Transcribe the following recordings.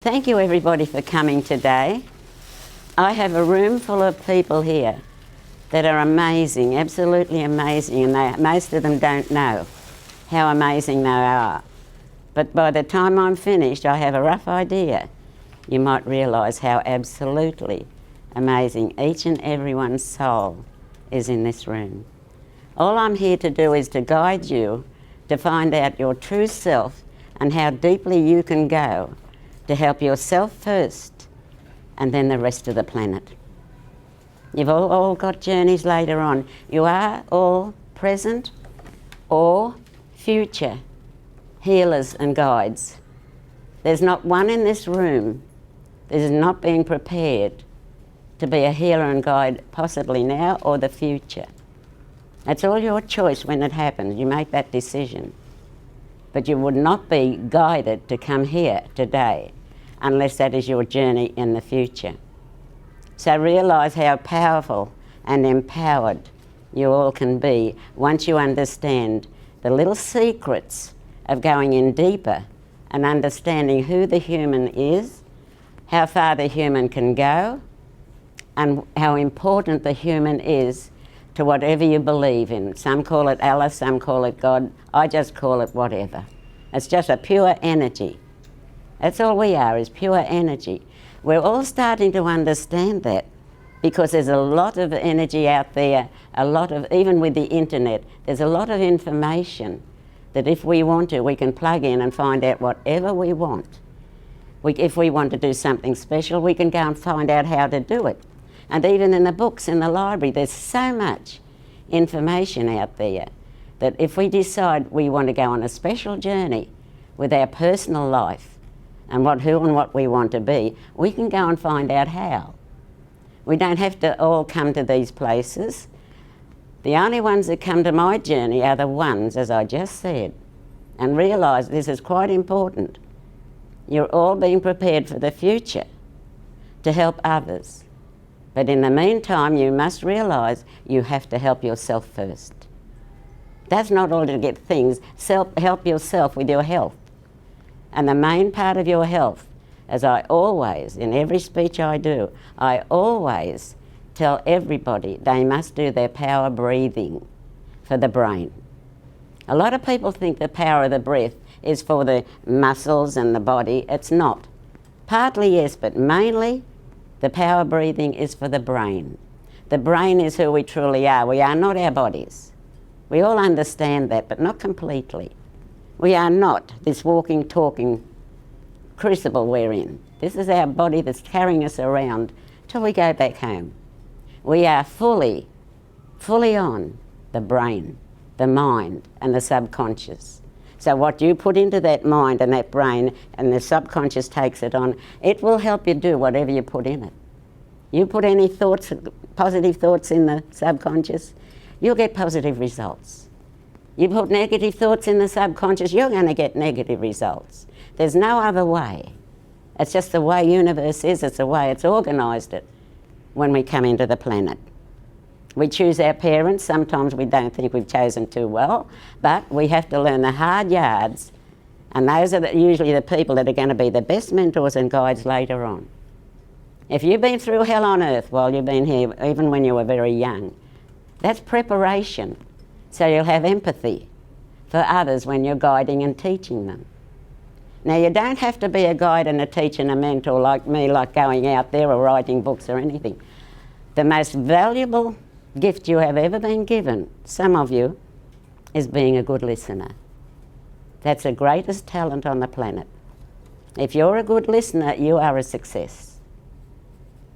Thank you everybody for coming today. I have a room full of people here that are amazing, absolutely amazing, and most of them don't know how amazing they are. But by the time I'm finished, I have a rough idea. You might realise how absolutely amazing each and everyone's soul is in this room. All I'm here to do is to guide you to find out your true self and how deeply you can go to help yourself first and then the rest of the planet. You've all got journeys later on. You are all present or future healers and guides. There's not one in this room that is not being prepared to be a healer and guide, possibly now or the future. It's all your choice when it happens. You make that decision. But you would not be guided to come here today unless that is your journey in the future. So realise how powerful and empowered you all can be once you understand the little secrets of going in deeper and understanding who the human is, how far the human can go, and how important the human is to whatever you believe in. Some call it Allah, some call it God. I just call it whatever. It's just a pure energy. That's all we are, is pure energy. We're all starting to understand that because there's a lot of energy out there, even with the internet, there's a lot of information that if we want to, we can plug in and find out whatever we want. If we want to do something special, we can go and find out how to do it. And even in the books in the library, there's so much information out there that if we decide we want to go on a special journey with our personal life and who and what we want to be, we can go and find out how. We don't have to all come to these places. The only ones that come to my journey are the ones, as I just said, and realise this is quite important. You're all being prepared for the future to help others. But in the meantime, you must realise you have to help yourself first. That's not all to get things. Help yourself with your health. And the main part of your health, as I always, in every speech I do, I always tell everybody they must do their power breathing for the brain. A lot of people think the power of the breath is for the muscles and the body. It's not. Partly yes, but mainly the power breathing is for the brain. The brain is who we truly are. We are not our bodies. We all understand that, but not completely. We are not this walking, talking crucible we're in. This is our body that's carrying us around till we go back home. We are fully on the brain, the mind, and the subconscious. So what you put into that mind and that brain and the subconscious takes it on, it will help you do whatever you put in it. You put any thoughts, positive thoughts in the subconscious, you'll get positive results. You put negative thoughts in the subconscious, you're going to get negative results. There's no other way. It's just the way universe is, it's the way it's organised it when we come into the planet. We choose our parents, sometimes we don't think we've chosen too well, but we have to learn the hard yards, and those are usually the people that are going to be the best mentors and guides later on. If you've been through hell on earth while you've been here, even when you were very young, that's preparation. So you'll have empathy for others when you're guiding and teaching them. Now you don't have to be a guide and a teacher and a mentor like me, like going out there or writing books or anything. The most valuable gift you have ever been given, some of you, is being a good listener. That's the greatest talent on the planet. If you're a good listener, you are a success.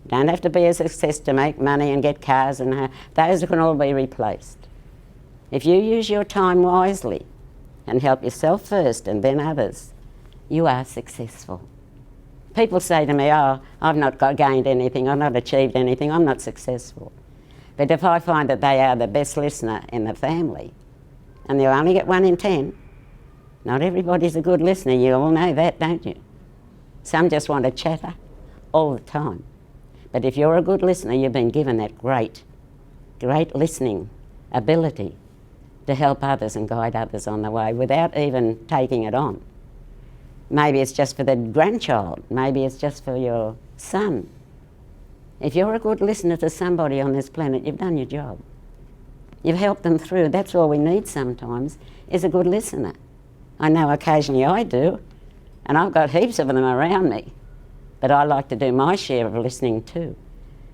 You don't have to be a success to make money and get cars, and those can all be replaced. If you use your time wisely and help yourself first and then others, you are successful. People say to me, oh, I've not gained anything, I've not achieved anything, I'm not successful. But if I find that they are the best listener in the family, and they'll only get 1 in 10, not everybody's a good listener, you all know that, don't you? Some just want to chatter all the time. But if you're a good listener, you've been given that great listening ability to help others and guide others on the way without even taking it on. Maybe it's just for the grandchild. Maybe it's just for your son. If you're a good listener to somebody on this planet, you've done your job. You've helped them through. That's all we need sometimes, is a good listener. I know occasionally I do, and I've got heaps of them around me, but I like to do my share of listening too.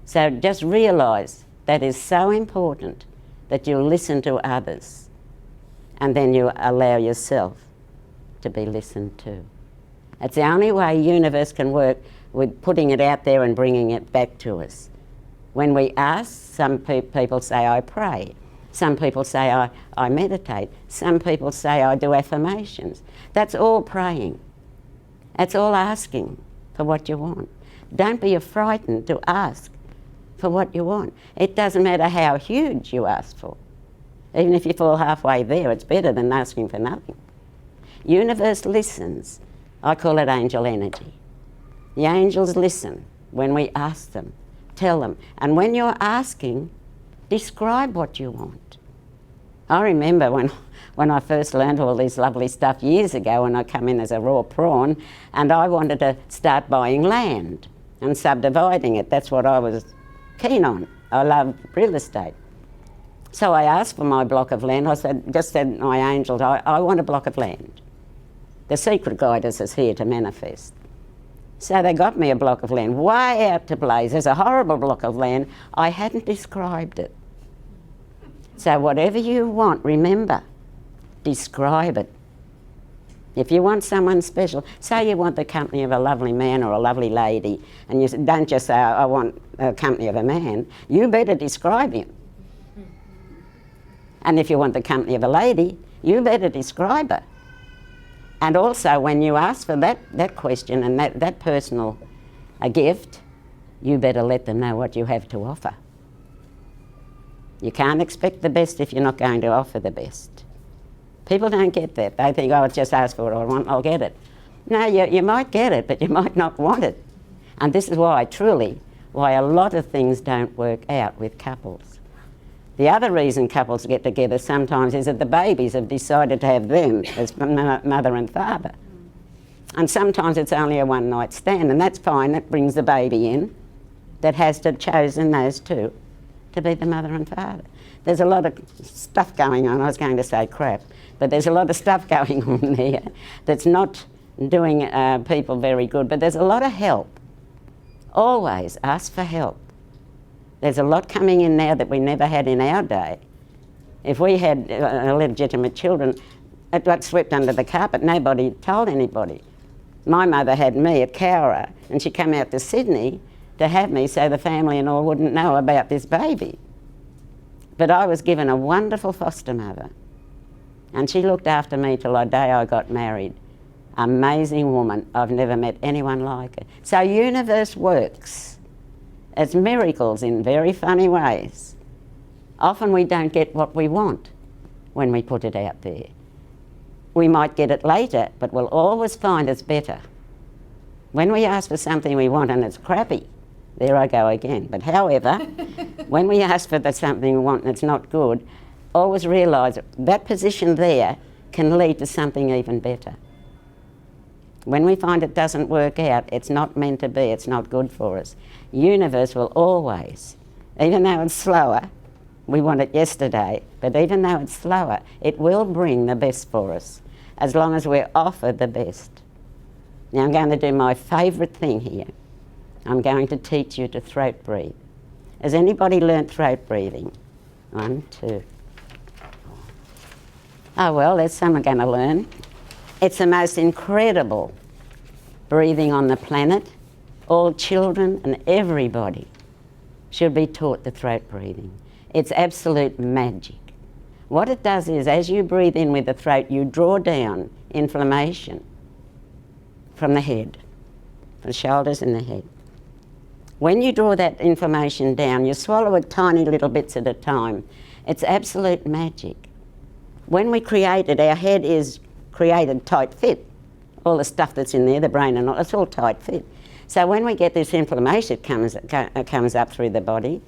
So just realise that is so important, that you listen to others and then you allow yourself to be listened to. It's the only way universe can work, with putting it out there and bringing it back to us. When we ask, some people say, I pray. Some people say, I meditate. Some people say, I do affirmations. That's all praying. That's all asking for what you want. Don't be frightened to ask for what you want. It doesn't matter how huge you ask for. Even if you fall halfway there, it's better than asking for nothing. Universe listens. I call it angel energy. The angels listen when we ask them, tell them. And when you're asking, describe what you want. I remember when I first learned all this lovely stuff years ago, when I come in as a raw prawn, and I wanted to start buying land and subdividing it. That's what I was keen on. I love real estate. So I asked for my block of land. I said, my angels, I want a block of land. The secret guidance is here to manifest. So they got me a block of land, way out to blazes, a horrible block of land. I hadn't described it. So whatever you want, remember, describe it. If you want someone special, say you want the company of a lovely man or a lovely lady, and you don't just say, I want a company of a man, you better describe him. And if you want the company of a lady, you better describe her. And also, when you ask for that question and that personal gift, you better let them know what you have to offer. You can't expect the best if you're not going to offer the best. People don't get that. They think, oh, just ask for what I want, I'll get it. No, you might get it, but you might not want it. And this is why a lot of things don't work out with couples. The other reason couples get together sometimes is that the babies have decided to have them as mother and father. And sometimes it's only a one-night stand, and that's fine. It brings the baby in that has chosen those two to be the mother and father. There's a lot of stuff going on. I was going to say crap, but there's a lot of stuff going on there that's not doing people very good, but there's a lot of help. Always ask for help. There's a lot coming in now that we never had in our day. If we had illegitimate children, it got swept under the carpet. Nobody told anybody. My mother had me at Kawena, and she came out to Sydney to have me so the family and all wouldn't know about this baby. But I was given a wonderful foster mother, and she looked after me till the day I got married. Amazing woman. I've never met anyone like her. So universe works. It's miracles in very funny ways. Often we don't get what we want when we put it out there. We might get it later, but we'll always find it's better. When we ask for something we want and it's crappy, there I go again. But however, when we ask for something we want and it's not good, always realise that position there can lead to something even better. When we find it doesn't work out, it's not meant to be, it's not good for us. Universe will always, even though it's slower, we want it yesterday, but even though it's slower, it will bring the best for us, as long as we're offered the best. Now I'm going to do my favourite thing here. I'm going to teach you to throat breathe. Has anybody learnt throat breathing? 1, 2. Oh well, there's some are going to learn. It's the most incredible breathing on the planet. All children and everybody should be taught the throat breathing. It's absolute magic. What it does is, as you breathe in with the throat, you draw down inflammation from the head, from the shoulders and the head. When you draw that inflammation down, you swallow it tiny little bits at a time. It's absolute magic. When we create it, our head is created tight fit. All the stuff that's in there, the brain and all, it's all tight fit. So when we get this inflammation comes up through the body,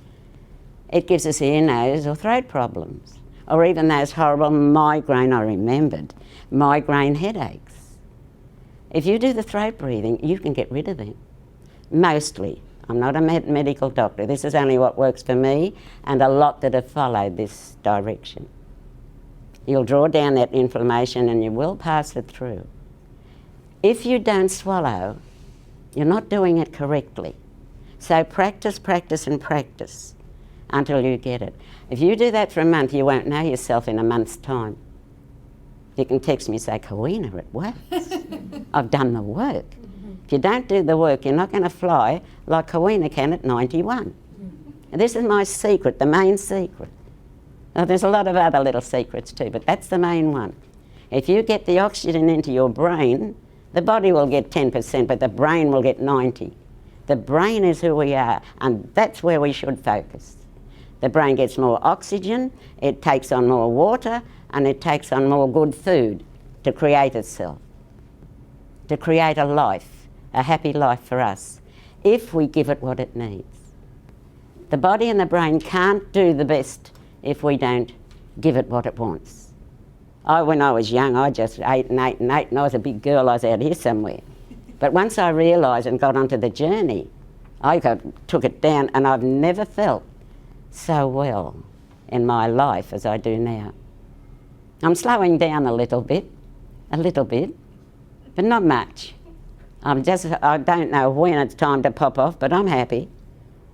it gives us ear, nose or throat problems. Or even those horrible migraine, I remembered, migraine headaches. If you do the throat breathing, you can get rid of them. Mostly. I'm not a medical doctor. This is only what works for me and a lot that have followed this direction. You'll draw down that inflammation and you will pass it through. If you don't swallow, you're not doing it correctly. So practice, practice and practice until you get it. If you do that for a month, you won't know yourself in a month's time. You can text me and say, Kawena, it works. I've done the work. If you don't do the work, you're not going to fly like Kawena can at 91. And this is my secret, the main secret. Now, there's a lot of other little secrets too, but that's the main one. If you get the oxygen into your brain, the body will get 10%, but the brain will get 90%. The brain is who we are, and that's where we should focus. The brain gets more oxygen, it takes on more water, and it takes on more good food to create itself, to create a life, a happy life for us, if we give it what it needs. The body and the brain can't do the best if we don't give it what it wants. When I was young, I just ate and ate and ate, and I was a big girl, I was out here somewhere. But once I realised and got onto the journey, took it down, and I've never felt so well in my life as I do now. I'm slowing down a little bit, but not much. I don't know when it's time to pop off, but I'm happy.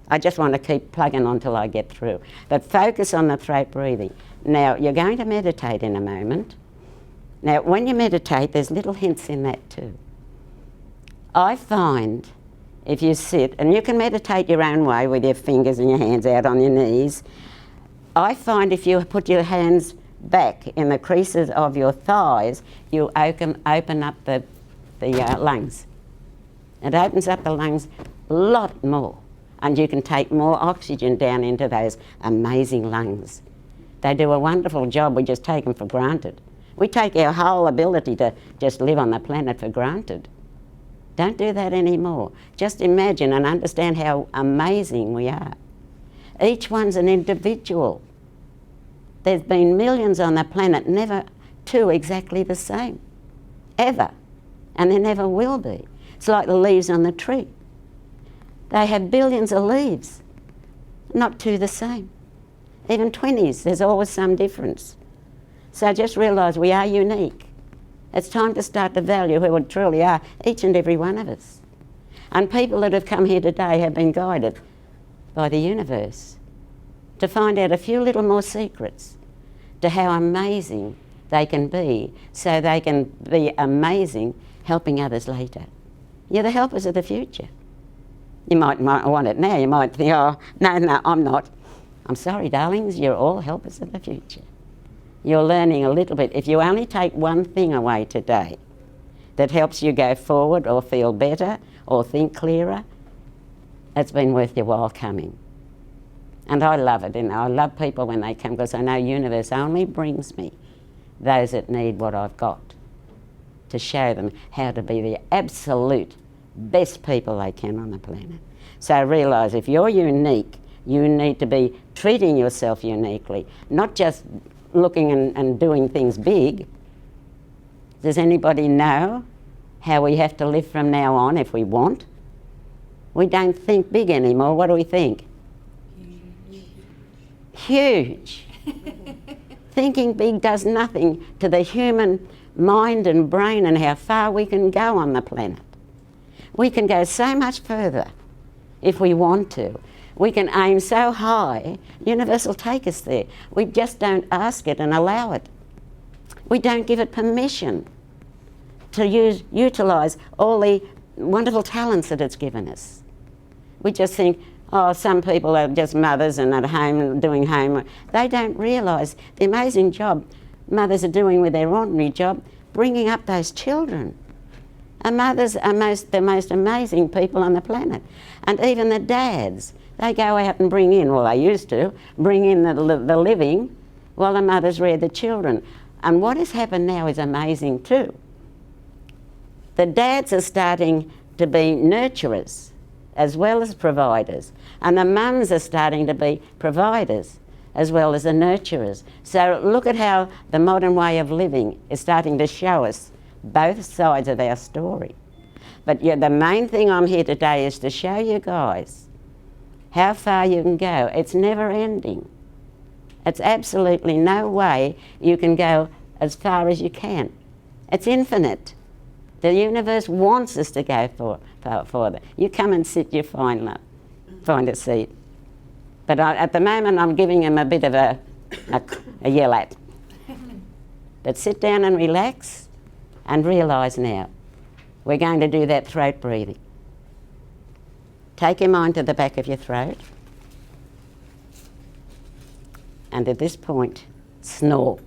I just want to keep plugging on till I get through. But focus on the throat breathing. Now, you're going to meditate in a moment. Now, when you meditate, there's little hints in that too. I find if you sit, and you can meditate your own way with your fingers and your hands out on your knees, I find if you put your hands back in the creases of your thighs, you open up the lungs. It opens up the lungs a lot more, and you can take more oxygen down into those amazing lungs. They do a wonderful job, we just take them for granted. We take our whole ability to just live on the planet for granted. Don't do that anymore. Just imagine and understand how amazing we are. Each one's an individual. There's been millions on the planet, never two exactly the same, ever, and there never will be. It's like the leaves on the tree. They have billions of leaves, not two the same. Even 20s, there's always some difference. So just realise we are unique. It's time to start to value who we truly are, each and every one of us. And people that have come here today have been guided by the universe to find out a few little more secrets to how amazing they can be, so they can be amazing helping others later. You're the helpers of the future. You might want it now, you might think, oh, no, I'm not. I'm sorry, darlings, you're all helpers of the future. You're learning a little bit. If you only take one thing away today that helps you go forward or feel better or think clearer, it's been worth your while coming. And I love it, I love people when they come, because I know universe only brings me those that need what I've got, to show them how to be the absolute best people they can on the planet. So realise if you're unique, you need to be treating yourself uniquely, not just looking and doing things big. Does anybody know how we have to live from now on if we want? We don't think big anymore. What do we think? Huge. Thinking big does nothing to the human mind and brain and how far we can go on the planet. We can go so much further if we want to. We can aim so high, universe will take us there. We just don't ask it and allow it. We don't give it permission to utilise all the wonderful talents that it's given us. We just think, oh, some people are just mothers and at home doing homework. They don't realise the amazing job mothers are doing with their ordinary job, bringing up those children. And mothers are the most amazing people on the planet. And even the dads, they go out and bring in, well they used to, bring in the living while the mothers rear the children. And what has happened now is amazing too. The dads are starting to be nurturers as well as providers. And the mums are starting to be providers as well as the nurturers. So look at how the modern way of living is starting to show us both sides of our story. But yeah, the main thing I'm here today is to show you guys how far you can go. It's never ending. It's absolutely no way you can go as far as you can. It's infinite. The universe wants us to go further. You come and sit, you find a seat. But at the moment I'm giving him a bit of a yell at. But sit down and relax and realise now. We're going to do that throat breathing. Take your mind to the back of your throat. And at this point, snore.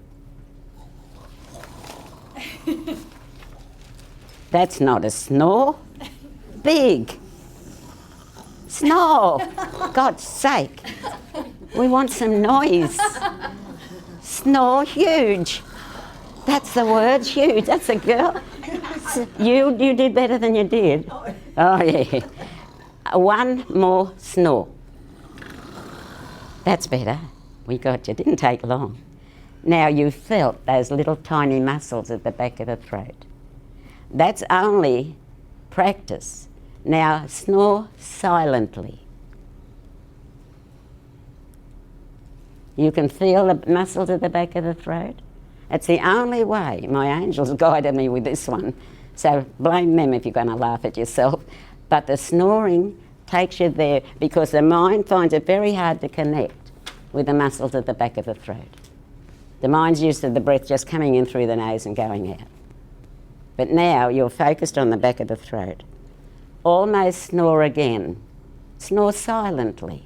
That's not a snore. Big. Snore. God's sake. We want some noise. Snore huge. That's the word, huge. That's a girl. You did better than you did. Oh, yeah. One more snore. That's better. We got you. Didn't take long. Now you felt those little tiny muscles at the back of the throat. That's only practice. Now snore silently. You can feel the muscles at the back of the throat. It's the only way. My angels guided me with this one. So blame them if you're going to laugh at yourself. But the snoring takes you there because the mind finds it very hard to connect with the muscles at the back of the throat. The mind's used to the breath just coming in through the nose and going out. But now you're focused on the back of the throat. Almost snore again. Snore silently.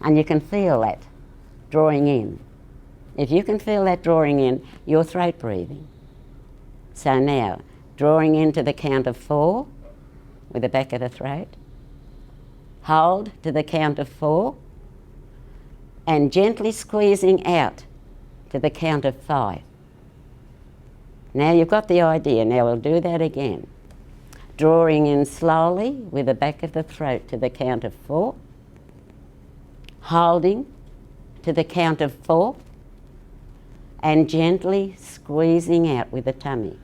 And you can feel that drawing in. If you can feel that drawing in, you're throat breathing. So now, drawing in to the count of 4 with the back of the throat. Hold to the count of 4 and gently squeezing out to the count of 5. Now you've got the idea. Now we'll do that again. Drawing in slowly with the back of the throat to the count of 4. Holding to the count of 4. And gently squeezing out with the tummy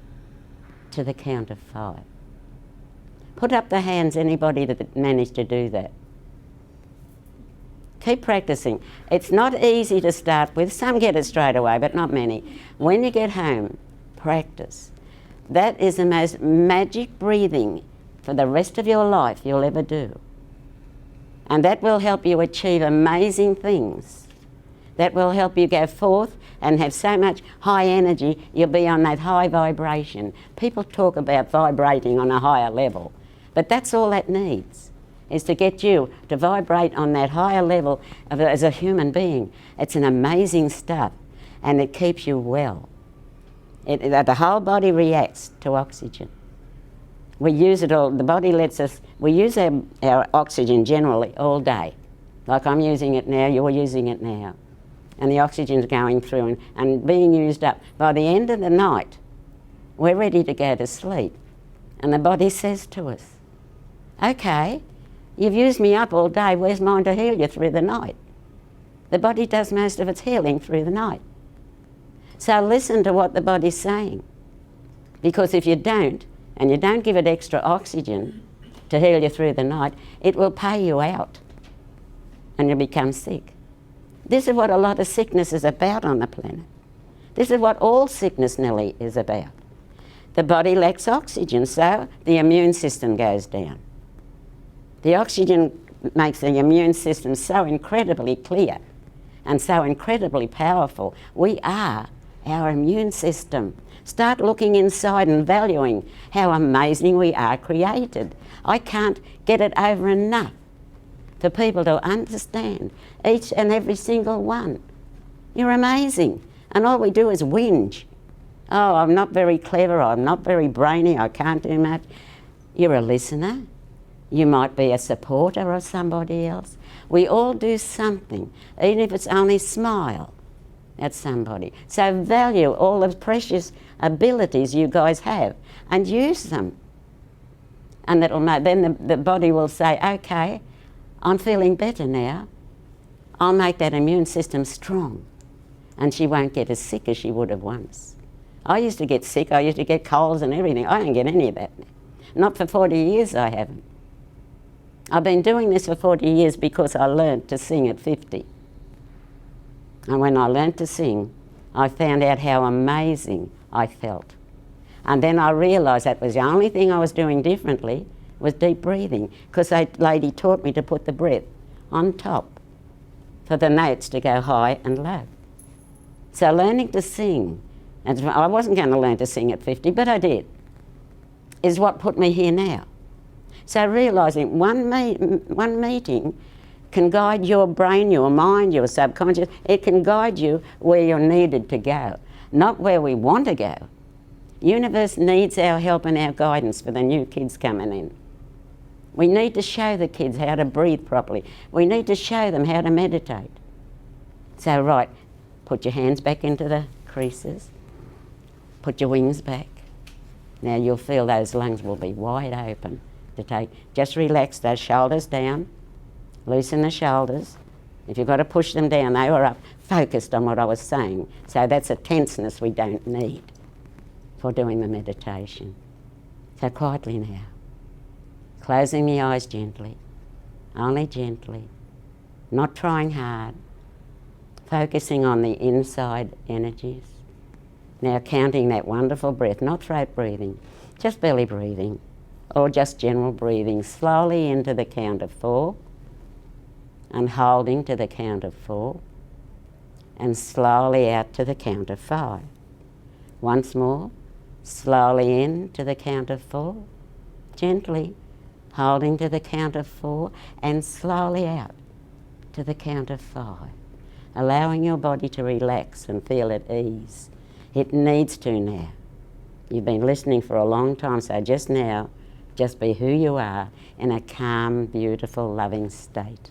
to the count of 5. Put up the hands, anybody that managed to do that. Keep practicing. It's not easy to start with. Some get it straight away, but not many. When you get home, practice. That is the most magic breathing for the rest of your life you'll ever do. And that will help you achieve amazing things. That will help you go forth and have so much high energy, you'll be on that high vibration. People talk about vibrating on a higher level, but that's all that needs, is to get you to vibrate on that higher level as a human being. It's an amazing stuff, and it keeps you well. The whole body reacts to oxygen. We use it all, the body lets us, we use our oxygen generally all day. Like I'm using it now, you're using it now. And the oxygen's going through and being used up. By the end of the night, we're ready to go to sleep. And the body says to us, okay, you've used me up all day, where's mine to heal you through the night? The body does most of its healing through the night. So listen to what the body's saying. Because if you don't, and you don't give it extra oxygen to heal you through the night, it will pay you out and you'll become sick. This is what a lot of sickness is about on the planet. This is what all sickness nearly is about. The body lacks oxygen, so the immune system goes down. The oxygen makes the immune system so incredibly clear and so incredibly powerful. We are our immune system. Start looking inside and valuing how amazing we are created. I can't get it over enough for people to understand each and every single one. You're amazing. And all we do is whinge. Oh, I'm not very clever, I'm not very brainy, I can't do much. You're a listener. You might be a supporter of somebody else. We all do something, even if it's only smile at somebody. So value all the precious abilities you guys have and use them. And then the body will say, okay, I'm feeling better now. I'll make that immune system strong and she won't get as sick as she would have once. I used to get sick, I used to get colds and everything. I don't get any of that. Not for 40 years I haven't. I've been doing this for 40 years because I learnt to sing at 50. And when I learnt to sing, I found out how amazing I felt. And then I realised that was the only thing I was doing differently was deep breathing, because that lady taught me to put the breath on top for the notes to go high and low. So learning to sing, and I wasn't going to learn to sing at 50, but I did, is what put me here now. So realising one meeting can guide your brain, your mind, your subconscious. It can guide you where you're needed to go, not where we want to go. Universe needs our help and our guidance for the new kids coming in. We need to show the kids how to breathe properly. We need to show them how to meditate. So right, put your hands back into the creases. Put your wings back. Now you'll feel those lungs will be wide open to take. Just relax those shoulders down. Loosen the shoulders. If you've got to push them down, they were up, focused on what I was saying. So that's a tenseness we don't need for doing the meditation. So quietly now. Closing the eyes gently, only gently, not trying hard, focusing on the inside energies. Now counting that wonderful breath, not throat breathing, just belly breathing, or just general breathing, slowly into the count of 4, and holding to the count of 4, and slowly out to the count of 5. Once more, slowly in to the count of 4, gently, holding to the count of 4, and slowly out to the count of 5, allowing your body to relax and feel at ease. It needs to now. You've been listening for a long time, so just now, just be who you are in a calm, beautiful, loving state.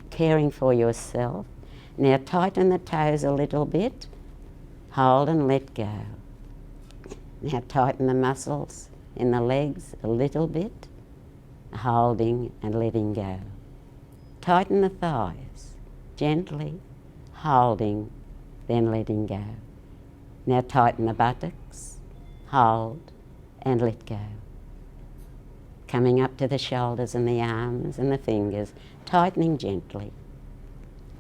Caring for yourself. Now tighten the toes a little bit, hold and let go. Now tighten the muscles in the legs a little bit, holding and letting go. Tighten the thighs, gently, holding, then letting go. Now tighten the buttocks, hold and let go. Coming up to the shoulders and the arms and the fingers, tightening gently,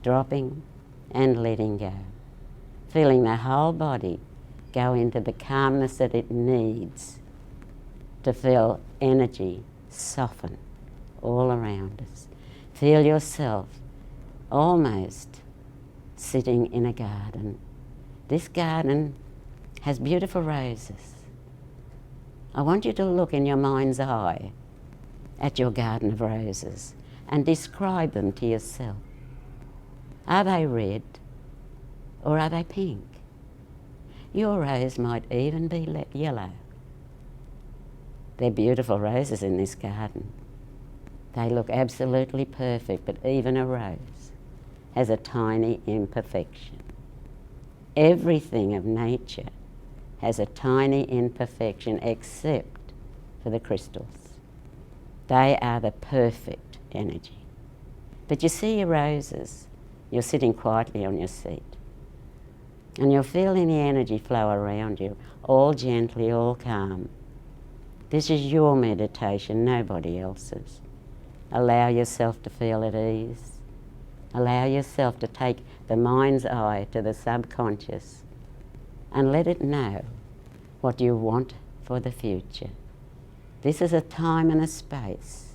dropping and letting go. Feeling the whole body go into the calmness that it needs to feel energy soften all around us. Feel yourself almost sitting in a garden. This garden has beautiful roses. I want you to look in your mind's eye at your garden of roses and describe them to yourself. Are they red or are they pink? Your rose might even be yellow. They're beautiful roses in this garden. They look absolutely perfect, but even a rose has a tiny imperfection. Everything of nature has a tiny imperfection except for the crystals. They are the perfect energy. But you see your roses, you're sitting quietly on your seat, and you're feeling the energy flow around you, all gently, all calm. This is your meditation, nobody else's. Allow yourself to feel at ease. Allow yourself to take the mind's eye to the subconscious and let it know what you want for the future. This is a time and a space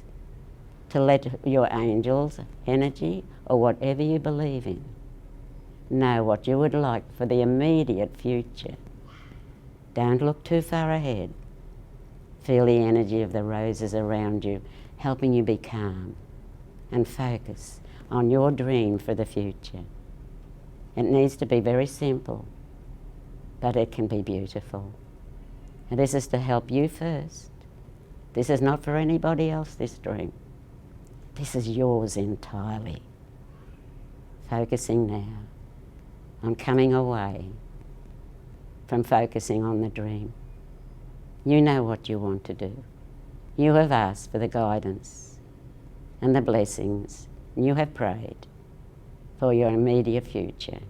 to let your angels, energy, or whatever you believe in, know what you would like for the immediate future. Don't look too far ahead. Feel the energy of the roses around you, helping you be calm and focus on your dream for the future. It needs to be very simple, but it can be beautiful. And this is to help you first. This is not for anybody else, this dream. This is yours entirely. Focusing now on coming away from focusing on the dream. You know what you want to do. You have asked for the guidance and the blessings. You have prayed for your immediate future.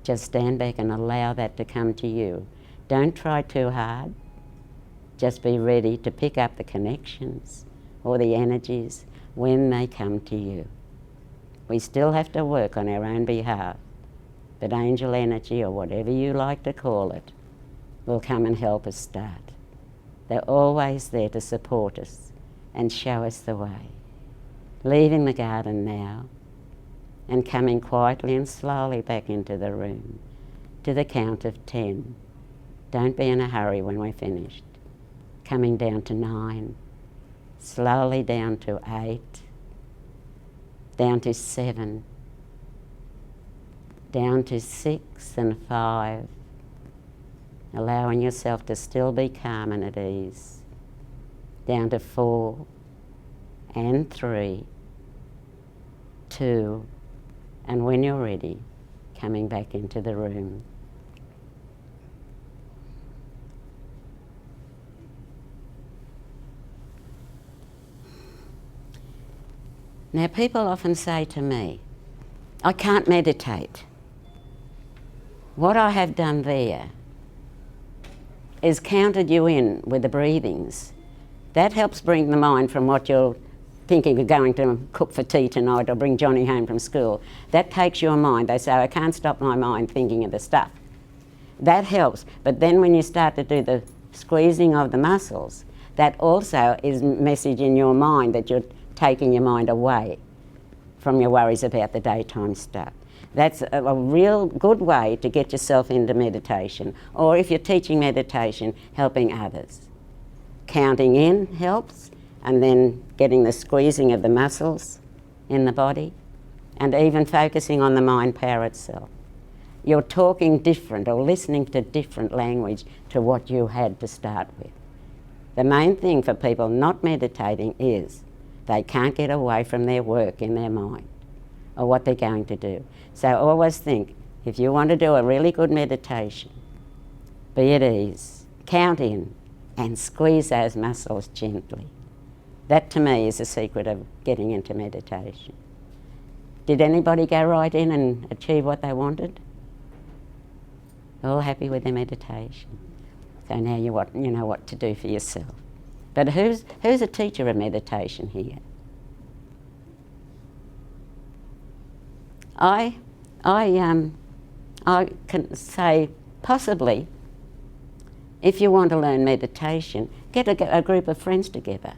Just stand back and allow that to come to you Don't try too hard. Just be ready to pick up the connections or the energies when they come to you. We still have to work on our own behalf, but angel energy, or whatever you like to call it, will come and help us start. They're always there to support us and show us the way. Leaving the garden now and coming quietly and slowly back into the room to the count of 10. Don't be in a hurry when we're finished. Coming down to 9, slowly down to 8, down to 7, down to 6 and 5, allowing yourself to still be calm and at ease, down to 4 and 3, 2, and when you're ready, coming back into the room. Now, people often say to me, I can't meditate. What I have done there is counted you in with the breathings. That helps bring the mind from what you're thinking of going to cook for tea tonight or bring Johnny home from school. That takes your mind. They say, I can't stop my mind thinking of the stuff. That helps. But then when you start to do the squeezing of the muscles, that also is a message in your mind that you're taking your mind away from your worries about the daytime stuff. That's a real good way to get yourself into meditation, or if you're teaching meditation, helping others. Counting in helps, and then getting the squeezing of the muscles in the body, and even focusing on the mind power itself. You're talking different or listening to different language to what you had to start with. The main thing for people not meditating is they can't get away from their work in their mind or what they're going to do. So always think, if you want to do a really good meditation, be at ease, count in, and squeeze those muscles gently. That to me is the secret of getting into meditation. Did anybody go right in and achieve what they wanted? All happy with their meditation. So now you know what to do for yourself. But who's a teacher of meditation here? I can say possibly, if you want to learn meditation, get a group of friends together.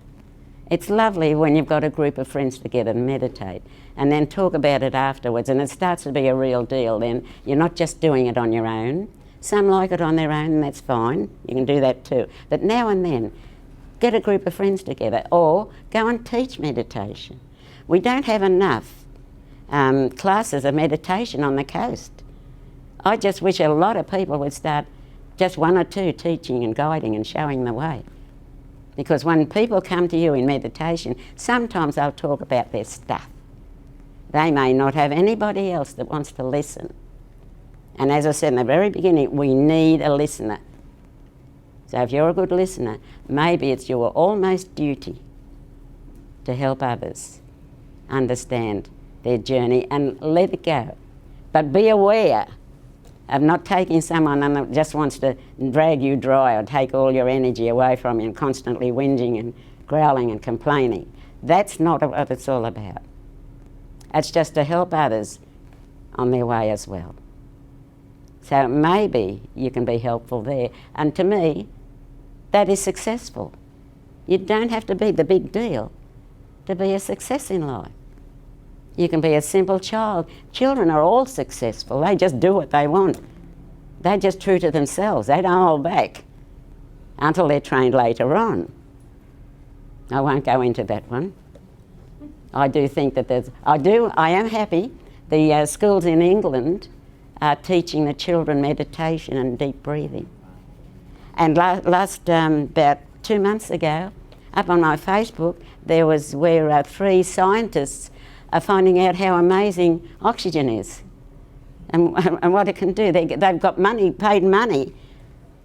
It's lovely when you've got a group of friends together and meditate, and then talk about it afterwards, and it starts to be a real deal. Then you're not just doing it on your own. Some like it on their own, and that's fine. You can do that too. But now and then, get a group of friends together, or go and teach meditation. We don't have enough classes of meditation on the coast. I just wish a lot of people would start just 1 or 2 teaching and guiding and showing the way. Because when people come to you in meditation, sometimes they'll talk about their stuff. They may not have anybody else that wants to listen. And as I said in the very beginning, we need a listener. So if you're a good listener, maybe it's your almost duty to help others understand their journey and let it go. But be aware of not taking someone that just wants to drag you dry or take all your energy away from you and constantly whinging and growling and complaining. That's not what it's all about. It's just to help others on their way as well. So maybe you can be helpful there. And to me, that is successful. You don't have to be the big deal to be a success in life. You can be a simple child. Children are all successful. They just do what they want. They're just true to themselves. They don't hold back until they're trained later on. I won't go into that one. I do think that I am happy. The schools in England are teaching the children meditation and deep breathing. And last about 2 months ago, up on my Facebook, there was where 3 scientists are finding out how amazing oxygen is and what it can do. They've got money, paid money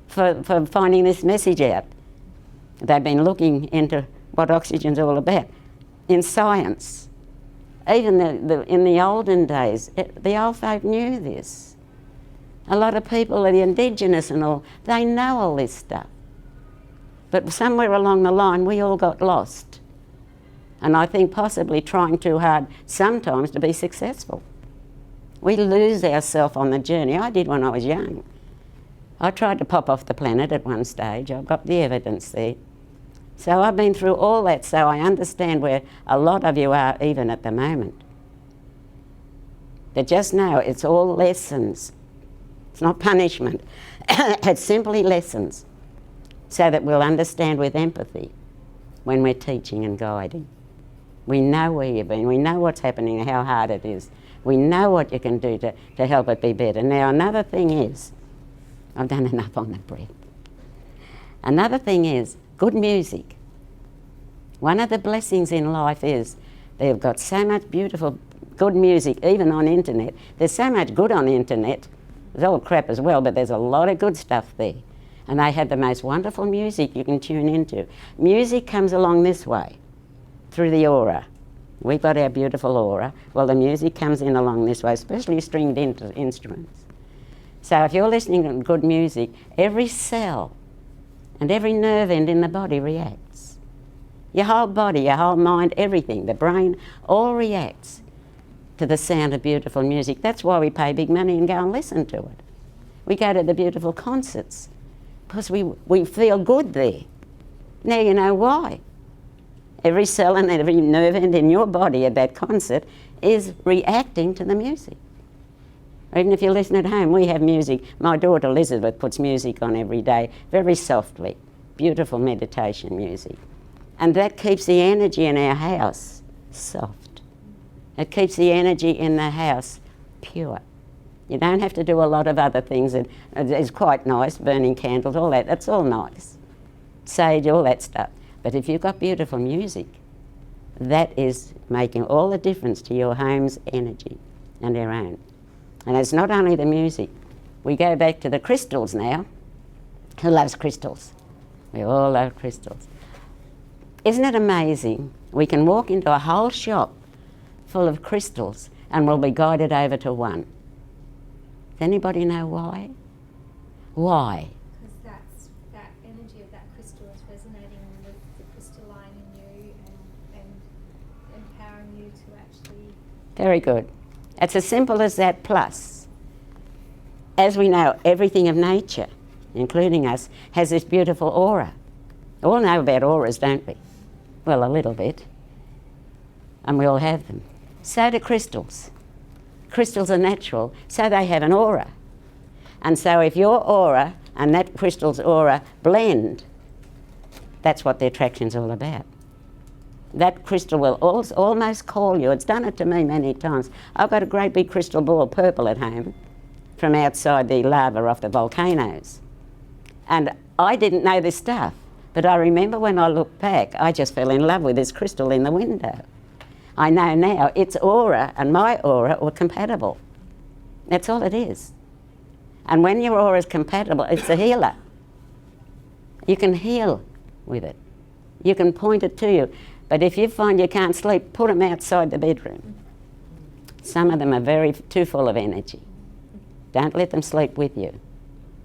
for finding this message out. They've been looking into what oxygen's all about in science. Even in the olden days, the old folk knew this. A lot of people, the Indigenous and all, they know all this stuff. But somewhere along the line, we all got lost. And I think possibly trying too hard sometimes to be successful. We lose ourselves on the journey. I did when I was young. I tried to pop off the planet at one stage. I've got the evidence there. So I've been through all that, so I understand where a lot of you are even at the moment. But just now, it's all lessons. It's not punishment. It's simply lessons, so that we'll understand with empathy when we're teaching and guiding. We know where you've been, we know what's happening and how hard it is. We know what you can do to help it be better. Now, another thing is, I've done enough on the breath. Another thing is good music. One of the blessings in life is they've got so much beautiful, good music, even on internet. There's so much good on the internet. There's all crap as well, but there's a lot of good stuff there. And they have the most wonderful music you can tune into. Music comes along this way, through the aura. We've got our beautiful aura. Well, the music comes in along this way, especially stringed instruments. So if you're listening to good music, every cell and every nerve end in the body reacts. Your whole body, your whole mind, everything, the brain, all reacts to the sound of beautiful music. That's why we pay big money and go and listen to it. We go to the beautiful concerts because we feel good there. Now you know why. Every cell and every nerve end in your body at that concert is reacting to the music. Even if you listen at home, we have music. My daughter Elizabeth puts music on every day, very softly, beautiful meditation music. And that keeps the energy in our house soft. It keeps the energy in the house pure. You don't have to do a lot of other things. It's quite nice, burning candles, all that, that's all nice. Sage, all that stuff. But if you've got beautiful music, that is making all the difference to your home's energy and our own. And it's not only the music. We go back to the crystals now. Who loves crystals? We all love crystals. Isn't it amazing? We can walk into a whole shop full of crystals and we'll be guided over to one. Does anybody know why? Why? Because that energy of that crystal is resonating with the crystalline in you and empowering you to actually... Very good. It's as simple as that. Plus, as we know, everything of nature, including us, has this beautiful aura. We all know about auras, don't we? Well, a little bit. And we all have them. So do crystals. Crystals are natural, so they have an aura. And so if your aura and that crystal's aura blend, that's what the attraction's all about. That crystal will almost call you. It's done it to me many times. I've got a great big crystal ball, purple, at home from outside the lava off the volcanoes. And I didn't know this stuff, but I remember when I looked back, I just fell in love with this crystal in the window. I know now its aura and my aura were compatible. That's all it is. And when your aura is compatible, it's a healer. You can heal with it. You can point it to you. But if you find you can't sleep, put them outside the bedroom. Some of them are too full of energy. Don't let them sleep with you.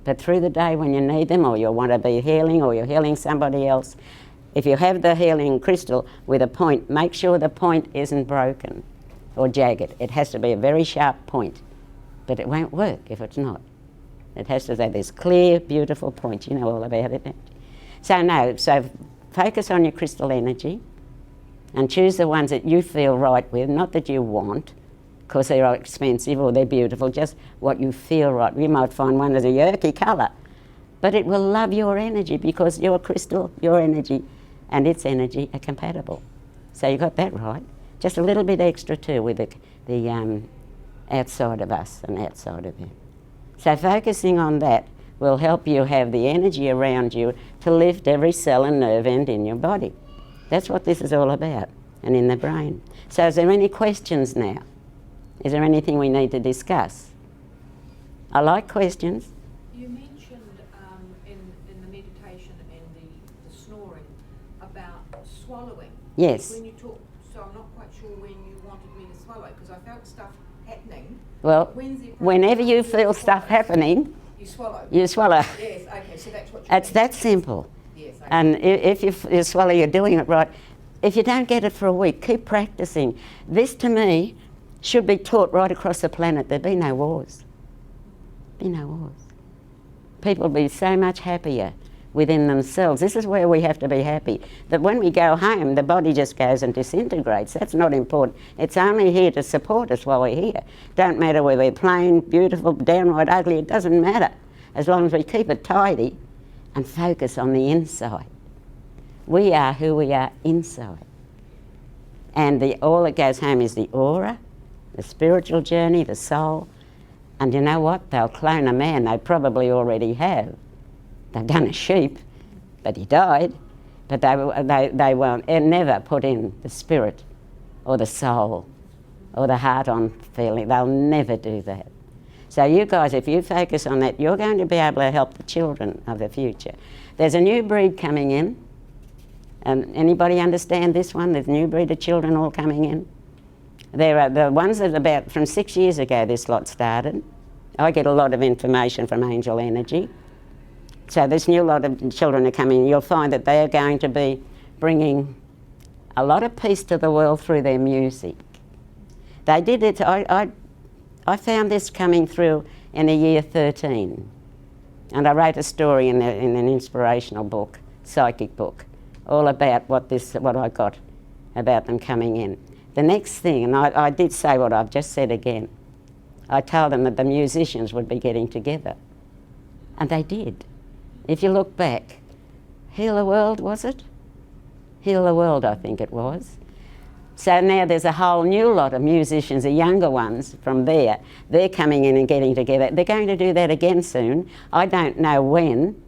But through the day when you need them, or you want to be healing, or you're healing somebody else, if you have the healing crystal with a point, make sure the point isn't broken or jagged. It has to be a very sharp point, but it won't work if it's not. It has to have this clear, beautiful point. You know all about it. So focus on your crystal energy and choose the ones that you feel right with, not that you want, because they're expensive or they're beautiful, just what you feel right. You might find one that's a yerky colour, but it will love your energy because your crystal, your energy, and its energy are compatible. So you got that right. Just a little bit extra too with the outside of us and outside of them. So focusing on that will help you have the energy around you to lift every cell and nerve end in your body. That's what this is all about, and in the brain. So is there any questions now? Is there anything we need to discuss? I like questions. You mentioned in the meditation and the snoring about swallowing. Yes. When you talk, so I'm not quite sure when you wanted me to swallow, because I felt stuff happening. Well, When's the appropriate whenever you time to feel stuff swallow? happening, You swallow. you swallow. Yes, okay, so that's what you It's mean. that simple. Yes, okay. And if you swallow, you're doing it right. If you don't get it for a week, keep practicing. This, to me, should be taught right across the planet. There'd be no wars. Be no wars. People would be so much happier within themselves. This is where we have to be happy. That when we go home, the body just goes and disintegrates. That's not important. It's only here to support us while we're here. Don't matter whether we're plain, beautiful, downright ugly, it doesn't matter. As long as we keep it tidy and focus on the inside. We are who we are inside. And all that goes home is the aura, the spiritual journey, the soul. And you know what? They'll clone a man. They probably already have. They've done a sheep, but he died. But they won't never put in the spirit or the soul or the heart-on feeling. They'll never do that. So you guys, if you focus on that, you're going to be able to help the children of the future. There's a new breed coming in. And anybody understand this one? There's a new breed of children all coming in. There are the ones that about from 6 years ago this lot started. I get a lot of information from angel energy. So this new lot of children are coming. You'll find that they are going to be bringing a lot of peace to the world through their music. They did it. I found this coming through in the year 13, and I wrote a story in an inspirational book, psychic book, all about what I got about them coming in. The next thing, and I did say what I've just said again. I told them that the musicians would be getting together, and they did. If you look back, Heal the World, was it? Heal the World, I think it was. So now there's a whole new lot of musicians, the younger ones from there. They're coming in and getting together. They're going to do that again soon. I don't know when.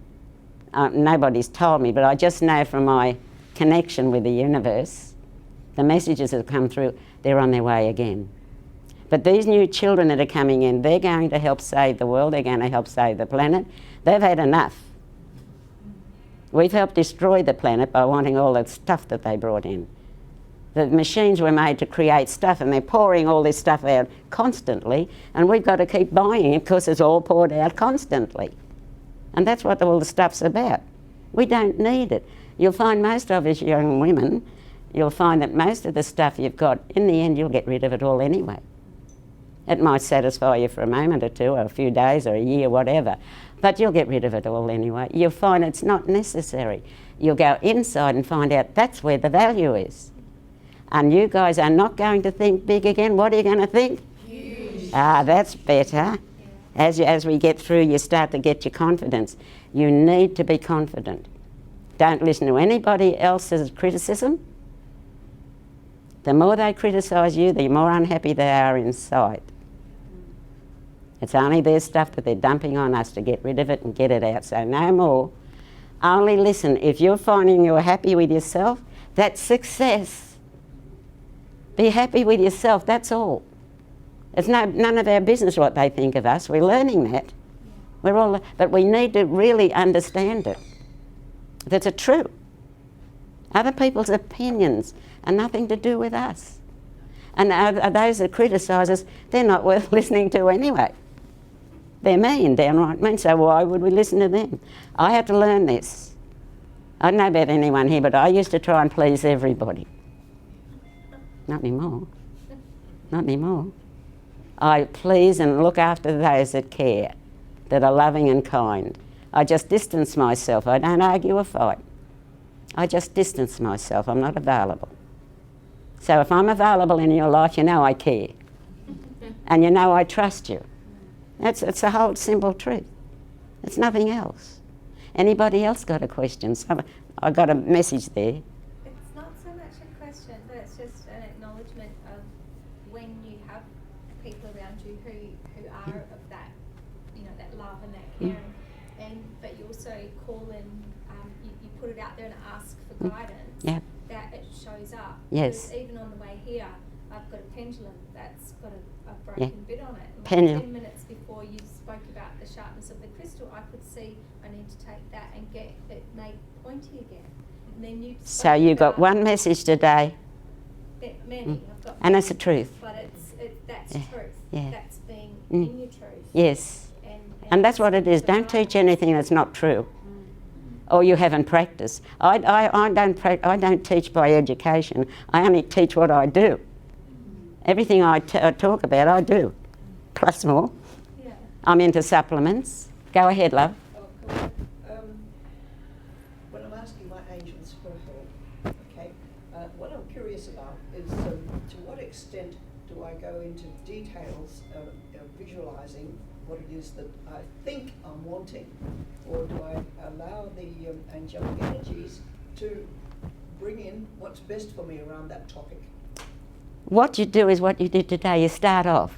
Nobody's told me, but I just know from my connection with the universe, the messages that have come through, they're on their way again. But these new children that are coming in, they're going to help save the world. They're going to help save the planet. They've had enough. We've helped destroy the planet by wanting all the stuff that they brought in. The machines were made to create stuff, and they're pouring all this stuff out constantly, and we've got to keep buying it because it's all poured out constantly. And that's what all the stuff's about. We don't need it. You'll find most of us young women, you'll find that most of the stuff you've got, in the end, you'll get rid of it all anyway. It might satisfy you for a moment or two, or a few days, or a year, whatever, but you'll get rid of it all anyway. You'll find it's not necessary. You'll go inside and find out that's where the value is. And you guys are not going to think big again. What are you going to think? Huge. Ah, that's better. As we get through, you start to get your confidence. You need to be confident. Don't listen to anybody else's criticism. The more they criticise you, the more unhappy they are inside. It's only their stuff that they're dumping on us to get rid of it and get it out. So no more. Only listen. If you're finding you're happy with yourself, that's success. Be happy with yourself, that's all. It's none of our business what they think of us. We're learning that. But we need to really understand it. That's true. Other people's opinions are nothing to do with us. And those that criticise us, they're not worth listening to anyway. They're mean, downright mean, so why would we listen to them? I had to learn this. I don't know about anyone here, but I used to try and please everybody. Not anymore. Not anymore. I please and look after those that care, that are loving and kind. I just distance myself. I don't argue or fight. I just distance myself. I'm not available. So if I'm available in your life, you know I care. And you know I trust you. It's a whole simple truth. It's nothing else. Anybody else got a question? I got a message there. It's not so much a question, but it's just an acknowledgement of when you have people around you who are of that, that love and that caring, but you also call in, you put it out there and ask for guidance, that it shows up. Yes. Because even on the way here, I've got a pendulum that's got a broken bit on it. And Pendulum. 10 minutes before you spoke about the sharpness of the crystal, I could see I need to take that and get it made pointy again. And then you. So you got one message today. Many. I've got And it's the truth. But that's truth. Yeah. that's being Mm. in your truth. Yes. And that's what it is. Don't teach anything that's not true, or you haven't practiced. I don't teach by education. I only teach what I do. Everything I talk about, I do, plus more. Yeah. I'm into supplements. Go ahead, love. Oh, cool. When I'm asking my angels for help, okay, what I'm curious about is to what extent do I go into details of visualizing what it is that I think I'm wanting, or do I allow the angelic energies to bring in what's best for me around that topic? What you do is what you did today. You start off,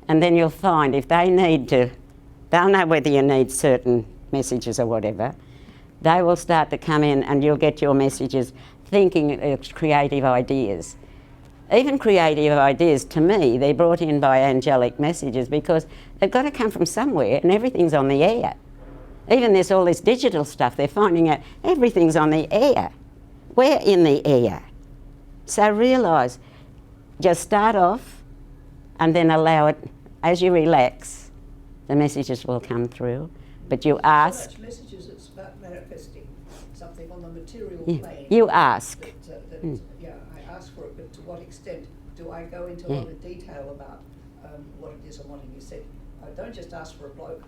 and then you'll find if they need to, they'll know whether you need certain messages or whatever. They will start to come in, and you'll get your messages thinking it's creative ideas. Even creative ideas, to me, they're brought in by angelic messages because they've got to come from somewhere, and everything's on the air. Even there's all this digital stuff, they're finding out everything's on the air. We're in the air. So realise, just start off and then allow it, as you relax, the messages will come through. But you ask. So much messages, it's about manifesting something on the material Yeah, plane. you ask. Yeah, I ask for it, but to what extent do I go into a lot of detail about what it is I'm wanting? You said, don't just ask for a bloke,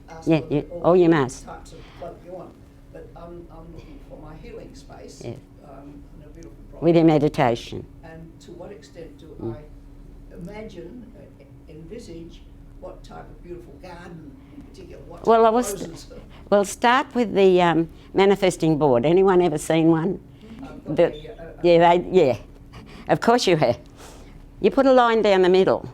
ask Yeah, for all you must. types of bloke you want. But I'm looking for my healing space Yeah. in a beautiful project. With your meditation. And to what extent do I imagine, envisage what type of beautiful garden in particular? What Well, type of roses? Well, start with the manifesting board. Anyone ever seen one? I've got Yeah, of course you have. You put a line down the middle,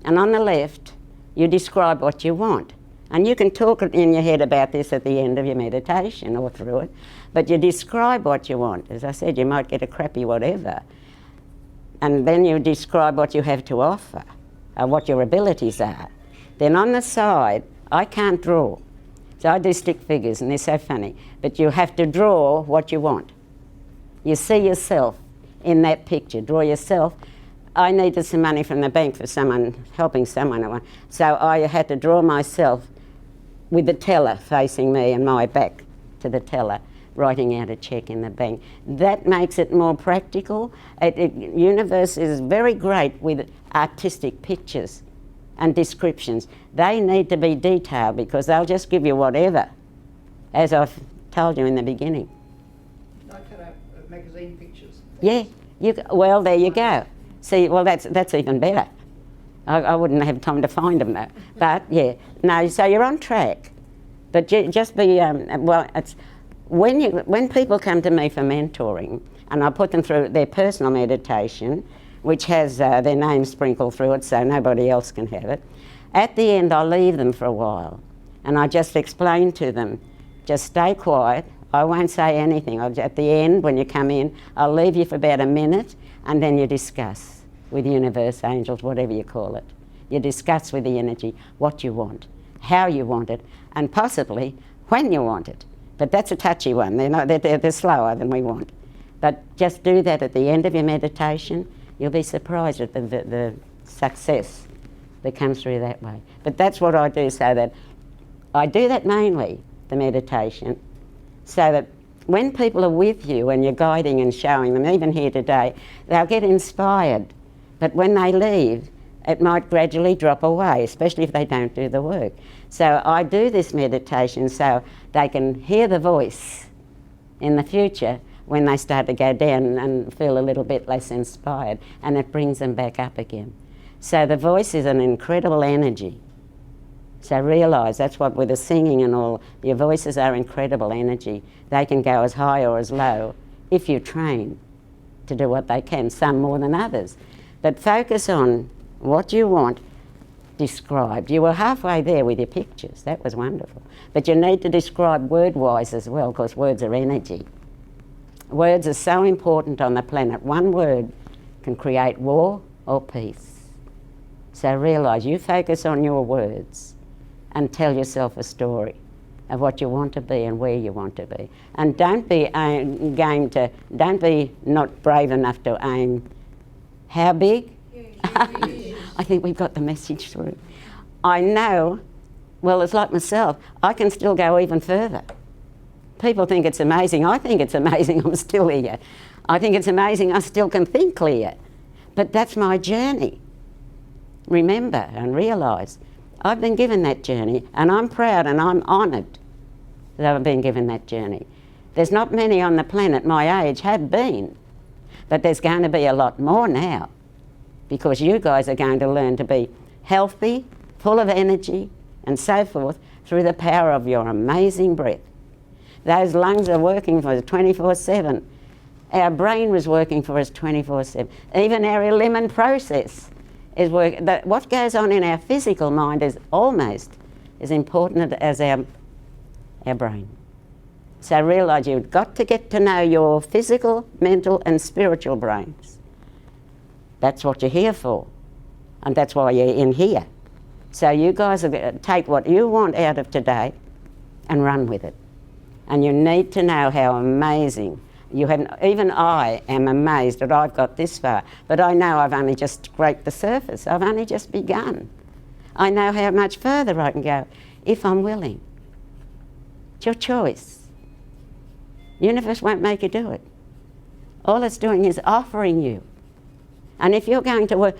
and on the left, you describe what you want. And you can talk in your head about this at the end of your meditation or through it, but you describe what you want. As I said, you might get a crappy whatever, and then you describe what you have to offer, what your abilities are. Then on the side, I can't draw. So I do stick figures, and they're so funny. But you have to draw what you want. You see yourself in that picture. Draw yourself. I needed some money from the bank for someone, helping someone. So I had to draw myself with the teller facing me and my back to the teller, writing out a cheque in the bank. That makes it more practical. Universe is very great with artistic pictures and descriptions. They need to be detailed because they'll just give you whatever, as I've told you in the beginning. I cut out magazine pictures. Yeah, well, there you go. See, well, that's even better. I wouldn't have time to find them though. But yeah, no. So you're on track. But just be well. It's when people come to me for mentoring, and I put them through their personal meditation, which has their name sprinkled through it, so nobody else can have it. At the end, I'll leave them for a while, and I just explain to them, just stay quiet. I won't say anything. At the end, when you come in, I'll leave you for about a minute, and then you discuss with universe, angels, whatever you call it. You discuss with the energy what you want, how you want it, and possibly when you want it. But that's a touchy one. They're slower than we want. But just do that at the end of your meditation. You'll be surprised at the success that comes through that way. But that's what I do, so that I do that mainly, the meditation, so that when people are with you and you're guiding and showing them, even here today, they'll get inspired. But when they leave, it might gradually drop away, especially if they don't do the work. So I do this meditation so they can hear the voice in the future when they start to go down and feel a little bit less inspired, and it brings them back up again. So the voice is an incredible energy. So realise that's what with the singing and all, your voices are incredible energy. They can go as high or as low if you train to do what they can, some more than others. But focus on what you want described. You were halfway there with your pictures. That was wonderful. But you need to describe word-wise as well, because words are energy. Words are so important on the planet. One word can create war or peace. So realise you focus on your words and tell yourself a story of what you want to be and where you want to be. And don't be don't be not brave enough to aim. How big? I think we've got the message through. I know, well, it's like myself, I can still go even further. People think it's amazing. I think it's amazing I'm still here. I think it's amazing I still can think clear. But that's my journey. Remember and realise I've been given that journey, and I'm proud and I'm honoured that I've been given that journey. There's not many on the planet my age have been, but there's going to be a lot more now, because you guys are going to learn to be healthy, full of energy and so forth through the power of your amazing breath. Those lungs are working for us 24/7. Our brain was working for us 24/7. Even our lemon process is working. What goes on in our physical mind is almost as important as our brain. So realise you've got to get to know your physical, mental and spiritual brains. That's what you're here for, and that's why you're in here. So you guys are going to take what you want out of today and run with it. And you need to know how amazing you have. Even I am amazed that I've got this far, but I know I've only just scraped the surface. I've only just begun. I know how much further I can go if I'm willing. It's your choice. Universe won't make you do it. All it's doing is offering you. And if you're going to work,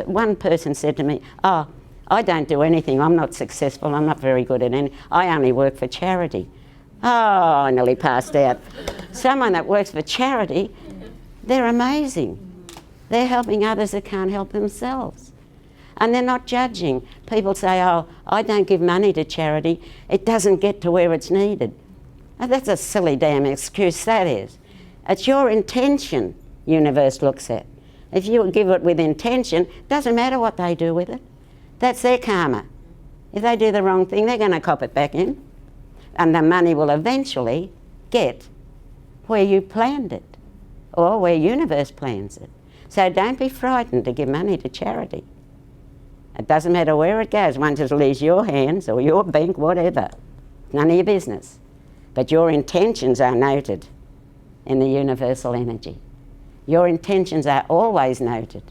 one person said to me, "Oh, I don't do anything. I'm not successful. I'm not very good at anything. I only work for charity." Oh, I nearly passed out. Someone that works for charity, they're amazing. They're helping others that can't help themselves. And they're not judging. People say, "Oh, I don't give money to charity. It doesn't get to where it's needed." Now, that's a silly damn excuse, that is. It's your intention universe looks at. If you give it with intention, doesn't matter what they do with it. That's their karma. If they do the wrong thing, they're going to cop it back in. And the money will eventually get where you planned it, or where universe plans it. So don't be frightened to give money to charity. It doesn't matter where it goes. Once it leaves your hands or your bank, whatever. None of your business. But your intentions are noted in the universal energy. Your intentions are always noted,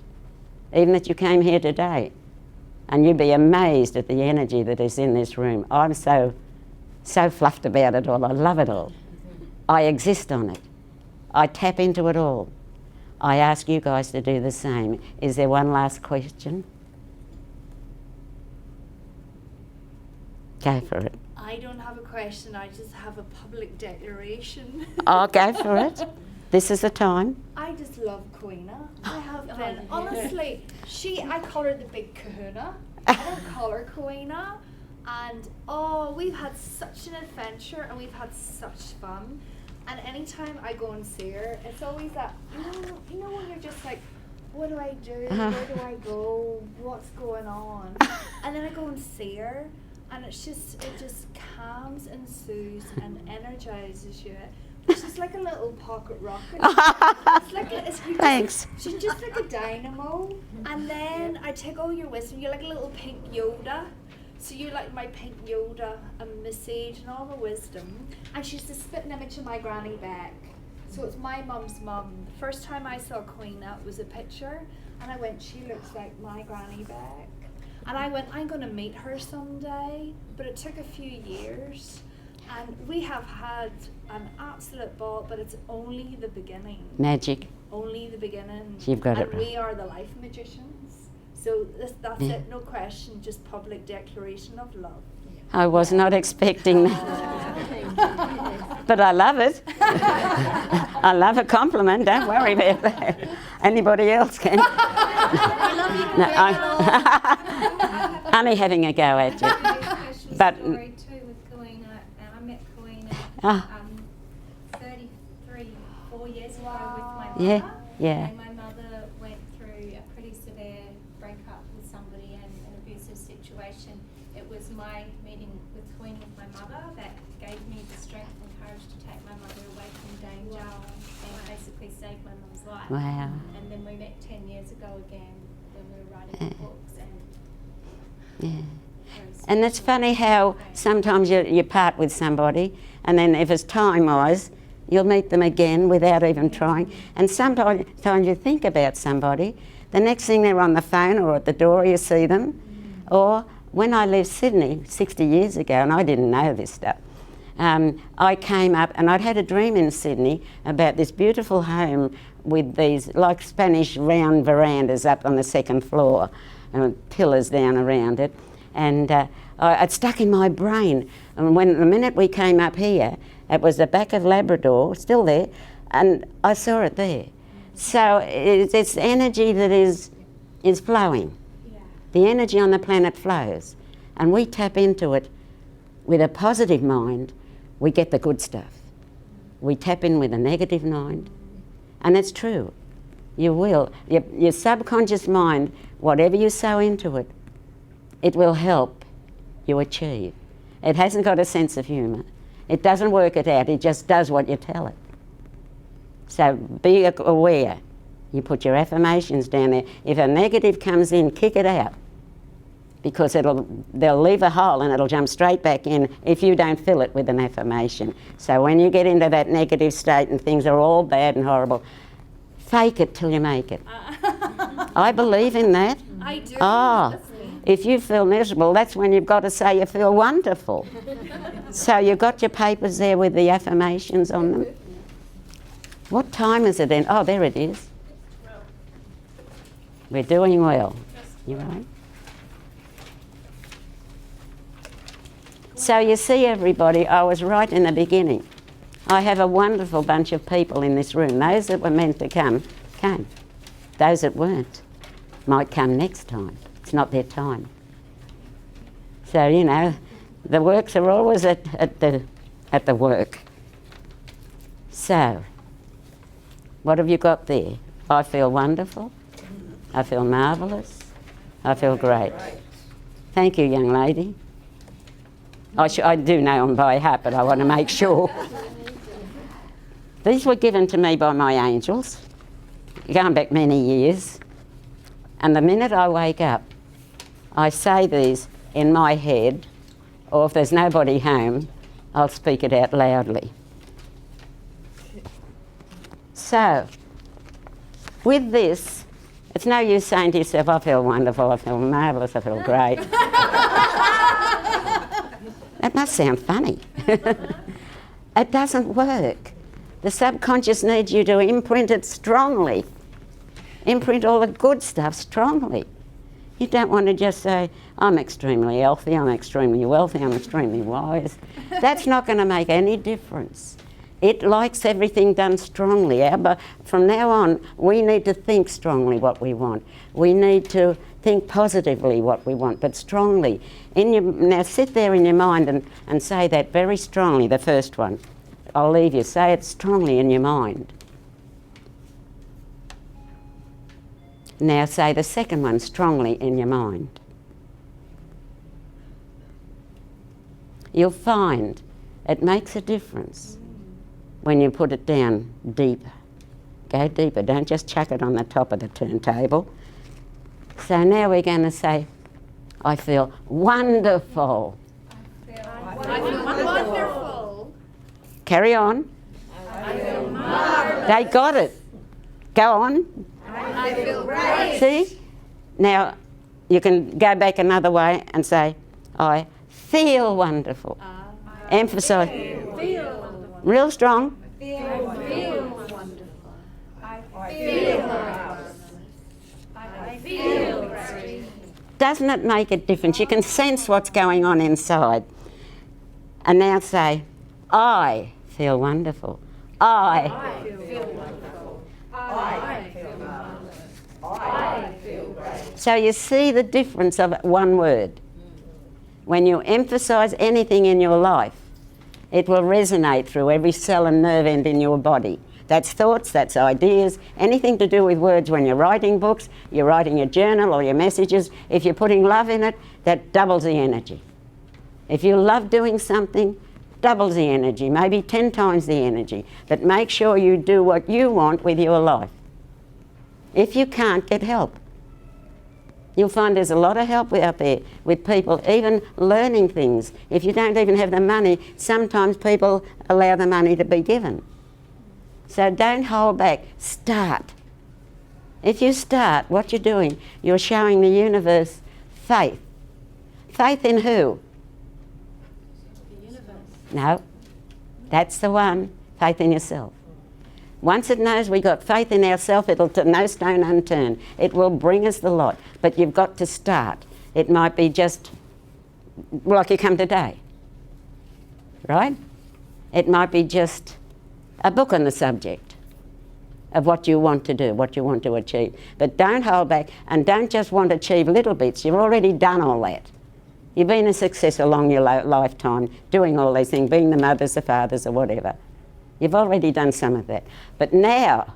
even that you came here today. And you'd be amazed at the energy that is in this room. I'm so fluffed about it all. I love it all. I exist on it. I tap into it all. I ask you guys to do the same. Is there one last question? Go for it. I don't have a question, I just have a public declaration. Oh, go for it. This is the time. I just love Kawena. I have been, honestly, I call her the big kahuna. I don't call her Kawena. And we've had such an adventure and we've had such fun. And anytime I go and see her, it's always that, you know when you're just like, what do I do? Where do I go? What's going on? And then I go and see her, and it just calms and soothes and energizes you. She's like a little pocket rocket. Thanks. She's just like a dynamo. And then I take all your wisdom. You're like a little pink Yoda. So you're like my pink Yoda, a message and all the wisdom. And she's the spitting image of my granny back. So it's my mum's mum. The first time I saw Kawena, it was a picture. And I went, she looks like my granny back. And I went, I'm going to meet her someday. But it took a few years. And we have had an absolute ball, but it's only the beginning. Magic. Only the beginning. You've got it right. And we are the life magicians. So that's it, no question, just public declaration of love. I was not expecting that. But I love it. I love a compliment, don't worry about that. Anybody else can. No, I'm only having a go at you. But Story too with Kawena. I met Kawena 4 years ago with my mother. Yeah. And my mother went through a pretty severe breakup with somebody and an abusive situation. It was my meeting with Kawena with my mother that gave me the strength and courage to take my mother away from danger and basically save my mum's life. Wow. And then we met 10 years ago again when we were writing the books. Yeah. And it's funny how sometimes you part with somebody, and then if it's time-wise, you'll meet them again without even trying. And sometimes you think about somebody, The next thing they're on the phone or at the door, you see them. Or when I left Sydney 60 years ago, and I didn't know this stuff, I came up and I'd had a dream in Sydney about this beautiful home with these like Spanish round verandas up on the second floor and pillars down around it. And it stuck in my brain. And the minute we came up here, it was the back of Labrador, still there, and I saw it there. So it's energy that is flowing. Yeah. The energy on the planet flows, and we tap into it with a positive mind. We get the good stuff. We tap in with a negative mind, and it's true. You will. Your subconscious mind, whatever you sow into it, it will help you achieve. It hasn't got a sense of humour. It doesn't work it out. It just does what you tell it. So be aware. You put your affirmations down there. If a negative comes in, kick it out, because they'll leave a hole and it'll jump straight back in if you don't fill it with an affirmation. So when you get into that negative state and things are all bad and horrible, fake it till you make it. I believe in that. I do. Oh, if you feel miserable, that's when you've got to say you feel wonderful. So you've got your papers there with the affirmations on them. What time is it in? Oh, there it is. We're doing well. You right? So you see, everybody, I was right in the beginning. I have a wonderful bunch of people in this room. Those that were meant to come, came. Those that weren't might come next time. It's not their time. So, you know, the works are always at the work. So, what have you got there? I feel wonderful. I feel marvellous. I feel great. Thank you, young lady. I do know them by heart, but I want to make sure. These were given to me by my angels, going back many years. And the minute I wake up, I say these in my head, or if there's nobody home, I'll speak it out loudly. So, with this, it's no use saying to yourself, I feel wonderful, I feel marvellous, I feel great. That must sound funny. It doesn't work. The subconscious needs you to imprint it strongly. Imprint all the good stuff strongly. You don't want to just say, I'm extremely healthy, I'm extremely wealthy, I'm extremely wise. That's not going to make any difference. It likes everything done strongly. But from now on, we need to think strongly what we want. We need to think positively what we want, but strongly. Now sit there in your mind and say that very strongly, the first one. I'll leave you. Say it strongly in your mind. Now say the second one strongly in your mind. You'll find it makes a difference when you put it down deeper. Go deeper. Don't just chuck it on the top of the turntable. So now we're going to say, I feel wonderful. I feel wonderful. Carry on. I feel marvelous. They got it. Go on. I feel great. See? Now, you can go back another way and say, I feel wonderful. Emphasise. Feel wonderful. Real strong. Feel wonderful. I feel marvelous. I feel great. Doesn't it make a difference? You can sense what's going on inside. And now say, I feel wonderful. I feel wonderful. I feel marvelous. I feel great. So you see the difference of one word. When you emphasise anything in your life, it will resonate through every cell and nerve end in your body. That's thoughts, that's ideas, anything to do with words. When you're writing books, you're writing your journal or your messages, if you're putting love in it, that doubles the energy. If you love doing something, doubles the energy, maybe 10 times the energy. But make sure you do what you want with your life. If you can't, get help. You'll find there's a lot of help out there with people even learning things. If you don't even have the money, sometimes people allow the money to be given. So don't hold back. Start. If you start, what you're doing, you're showing the universe faith. Faith in who? The universe. No, that's the one. Faith in yourself. Once it knows we got faith in ourselves, it'll no stone unturned. It will bring us the lot. But you've got to start. It might be just like you come today, right? It might be just a book on the subject of what you want to do, what you want to achieve. But don't hold back, and don't just want to achieve little bits. You've already done all that. You've been a success along your lifetime, doing all these things, being the mothers, the fathers, or whatever. You've already done some of that. But now,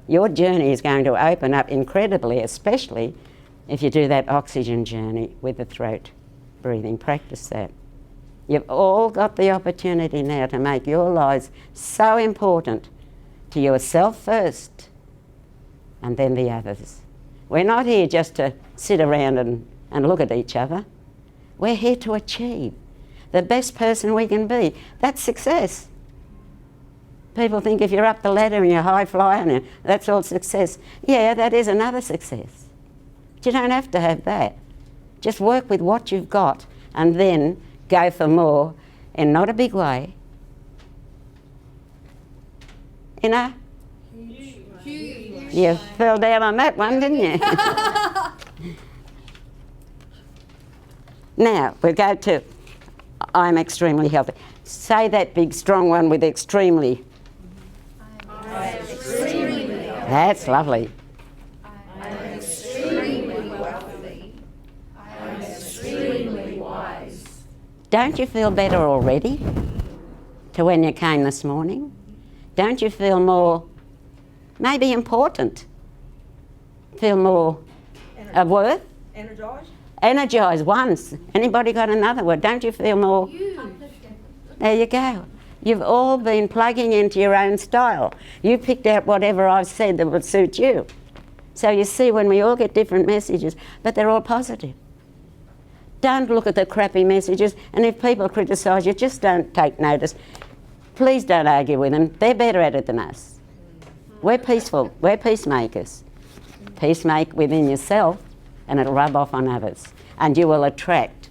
your journey is going to open up incredibly, especially if you do that oxygen journey with the throat breathing. Practice that. You've all got the opportunity now to make your lives so important to yourself first, and then the others. We're not here just to sit around and look at each other. We're here to achieve the best person we can be. That's success. People think if you're up the ladder and you're high flying, that's all success. Yeah, that is another success. But you don't have to have that. Just work with what you've got and then go for more in not a big way. In a? Huge. You fell down on that one, didn't you? Now, we'll go to I'm extremely healthy. Say that big strong one with extremely. That's lovely. I'm extremely wealthy. I'm extremely wise. Don't you feel better already to when you came this morning? Don't you feel more, maybe important? Feel more of worth? Energized? Energised once. Anybody got another word? Don't you feel more? There you go. You've all been plugging into your own style. You picked out whatever I've said that would suit you. So you see, when we all get different messages, but they're all positive. Don't look at the crappy messages, and if people criticise you, just don't take notice. Please don't argue with them. They're better at it than us. We're peaceful. We're peacemakers. Peacemake within yourself, and it'll rub off on others. And you will attract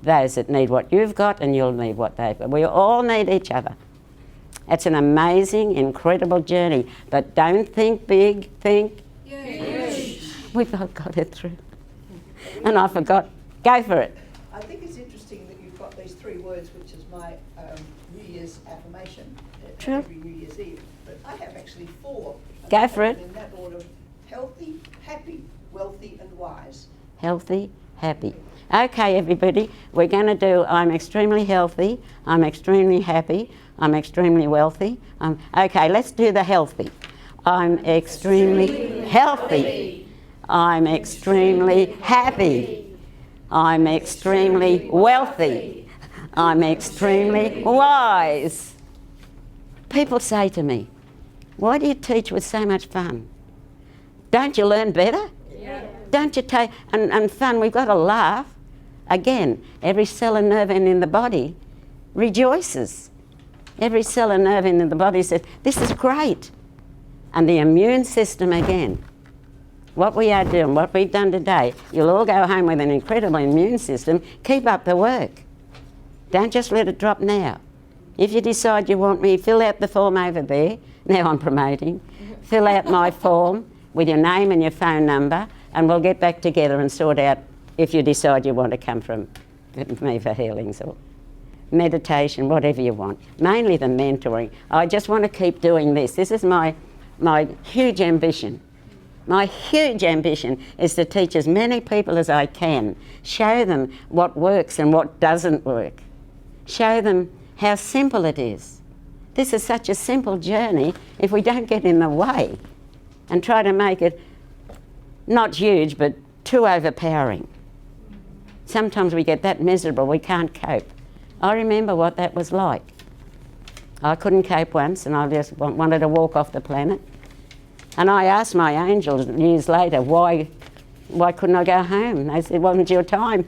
those that need what you've got, and you'll need what they've got. We all need each other. It's an amazing, incredible journey. But don't think big, think huge. We've all got it through. And I forgot. Go for it. I think it's interesting that you've got these three words, which is my New Year's affirmation True. every New Year's Eve. But I have actually four. and Go I for have it. them in that order: healthy, happy, wealthy, and wise. Healthy, happy. Okay, everybody, we're going to do I'm extremely healthy, I'm extremely happy, I'm extremely wealthy. Okay, let's do the healthy. I'm extremely healthy. I'm extremely happy. I'm extremely wealthy. I'm extremely wise. People say to me, why do you teach with so much fun? Don't you learn better? Yeah. Don't you take, and fun, we've got to laugh. Again, every cell and nerve in the body rejoices. Every cell and nerve in the body says, this is great. And the immune system again. What we are doing, what we've done today, you'll all go home with an incredible immune system. Keep up the work. Don't just let it drop now. If you decide you want me, fill out the form over there. Now I'm promoting. Fill out my form with your name and your phone number, and we'll get back together and sort out if you decide you want to come from me for healings or meditation, whatever you want. Mainly the mentoring. I just want to keep doing this. This is my huge ambition. My huge ambition is to teach as many people as I can, show them what works and what doesn't work, show them how simple it is. This is such a simple journey if we don't get in the way and try to make it not huge but too overpowering. Sometimes we get that miserable we can't cope. I remember what that was like. I couldn't cope once and I just wanted to walk off the planet. And I asked my angels years later, why couldn't I go home? They said, it wasn't your time.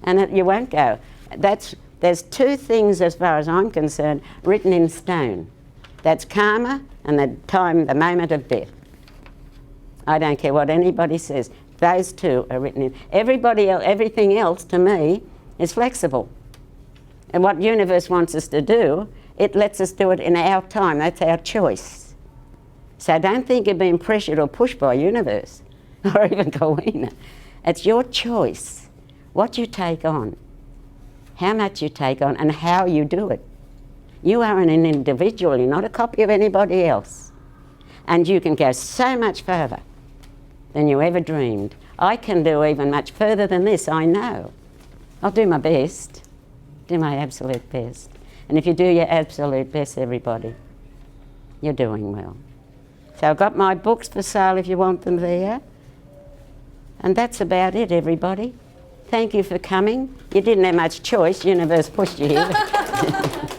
And you won't go. There's two things, as far as I'm concerned, written in stone. That's karma and the moment of death. I don't care what anybody says. Those two are written in. Everything else to me is flexible. And what universe wants us to do, it lets us do it in our time. That's our choice. So don't think you're being pressured or pushed by universe or even Kawena. It's your choice what you take on, how much you take on, and how you do it. You are an individual, you're not a copy of anybody else. And you can go so much further than you ever dreamed. I can do even much further than this, I know. I'll do my best, do my absolute best. And if you do your absolute best, everybody, you're doing well. So I've got my books for sale if you want them there. And that's about it, everybody. Thank you for coming. You didn't have much choice, universe pushed you here.